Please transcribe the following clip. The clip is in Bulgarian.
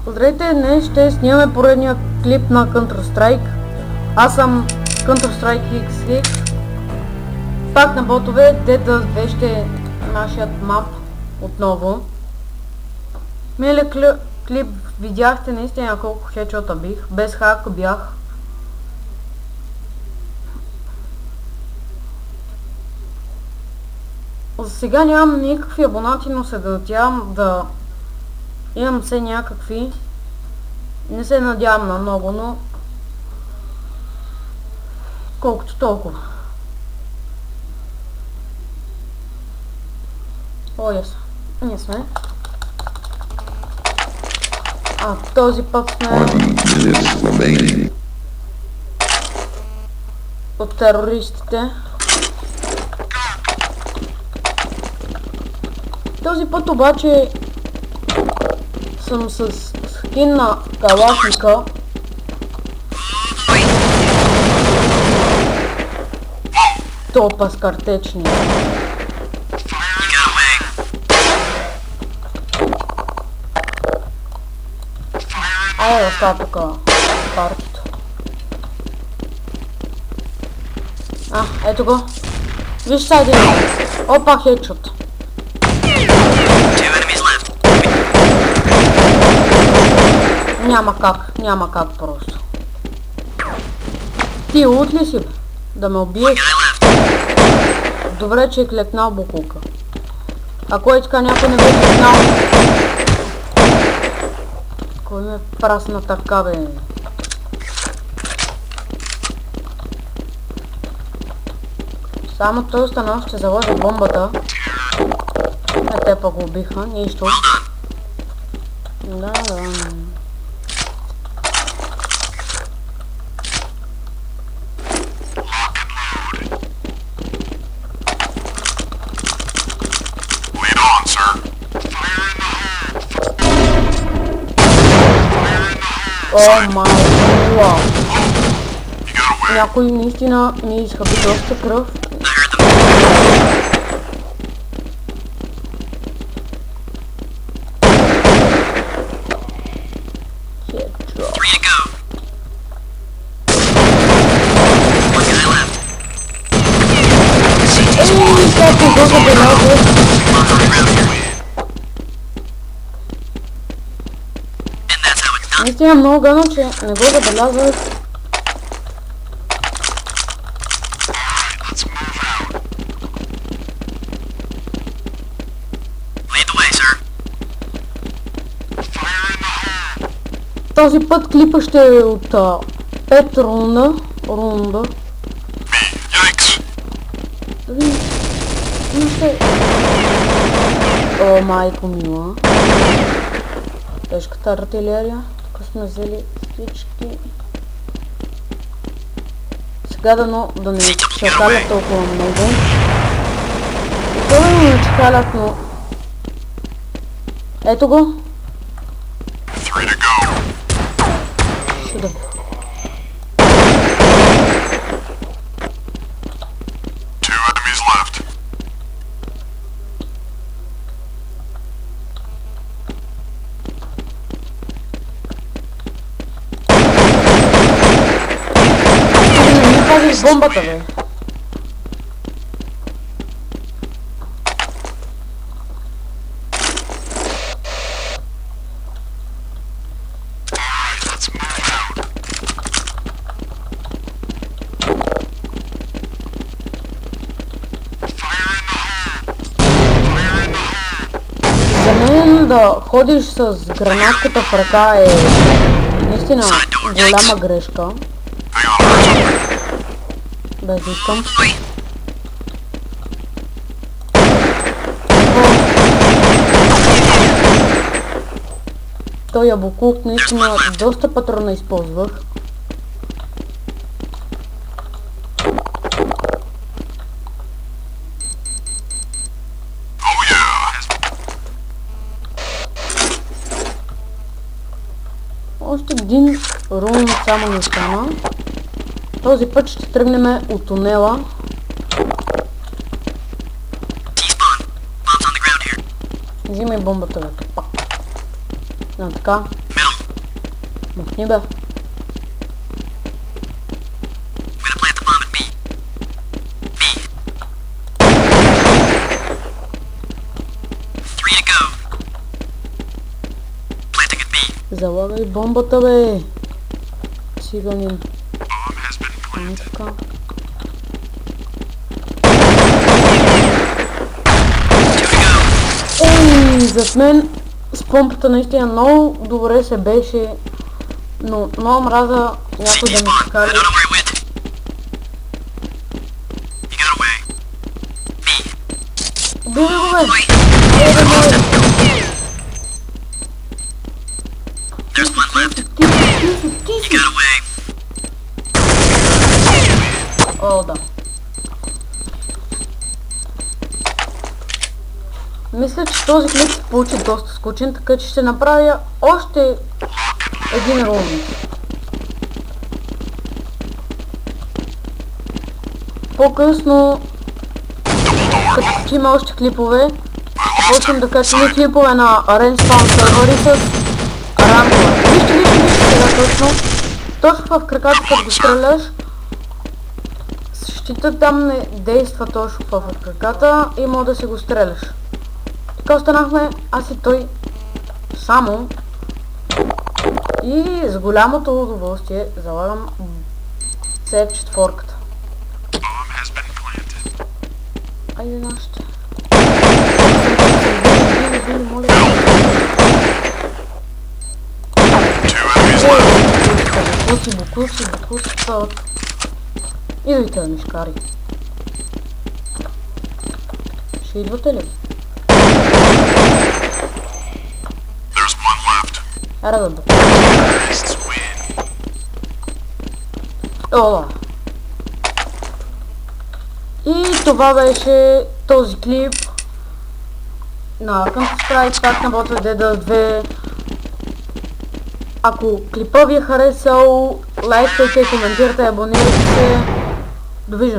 Здравейте, днес ще снимаме поредния клип на Counter-Strike. Аз съм Counter-Strike XX. Пак на ботове, Dead 2 ще е нашият мап отново. Миналия клип видяхте наистина колко хедшота бих. Без хак бях. За сега нямам никакви абонати, но се надявам да имам все някакви. Не се надявам на много, но колкото толкова. О, ясно. Ние сме. Този път сме от терористите. Този път обаче съм с скин на калашника. Топа с картечни. Айде да става тук картото. Ето го. Виж са един. Опа, хедшот. Няма как просто. Ти лут ли си, бе? Да ме убиеш? Добре, че е клекнал букулка. Ако е така някой не бе клекнал... Кой ме прасна така, бе? Само той останал, ще заложи бомбата. Те пък го убиха, нищо. Да. О май гад! Някой наистина ми изхъби доста кръв. Наистина много гадно, че не го забелязвах. Този път клипа ще е от 5 рунда. О, майко мила. Тежката артилерия. Тук сме взели всички. Сега да не чакалят толкова много. Това да не чакалят, но... Ето го. Сюда. Пазиш бомбата, бе. За мен да ходиш с гранатката в ръка е наистина голяма грешка. Без искам. Той буклук наистина доста патрона използвах. Още един рун само не стана. Този път ще тръгнем от тунела. Взимай бомбата, бе. Така. Махни бе. Залагай бомбата бе. Циганин. Не така. Ей, зад мен с помпата наистина много добре се беше, но много мраза някой да ми скали. Убивай го бе! Тихо. О, да. Мисля, че този клип се получи доста скучен, така че ще направя още един ролник. По-късно, като има още клипове, ще почнем да качим и клипове на Renspawn сервери с рангове. Вижте сега точно в краката, като го стреляш, щитът там не действа точно в краката и може да си го стреляш. Така останахме аз и той само и с голямото удоволствие залагам C4-ката. Айде нашите. Букуси стават. Идвайте, мишкари. Ще идвате ли? Аре да бе. Ола. И това беше този клип на Counter-Strike, пак на Bot DDoS 2. Ако клипа ви е харесал, лайкайте, коментирайте, абонирайте се. Довиждане!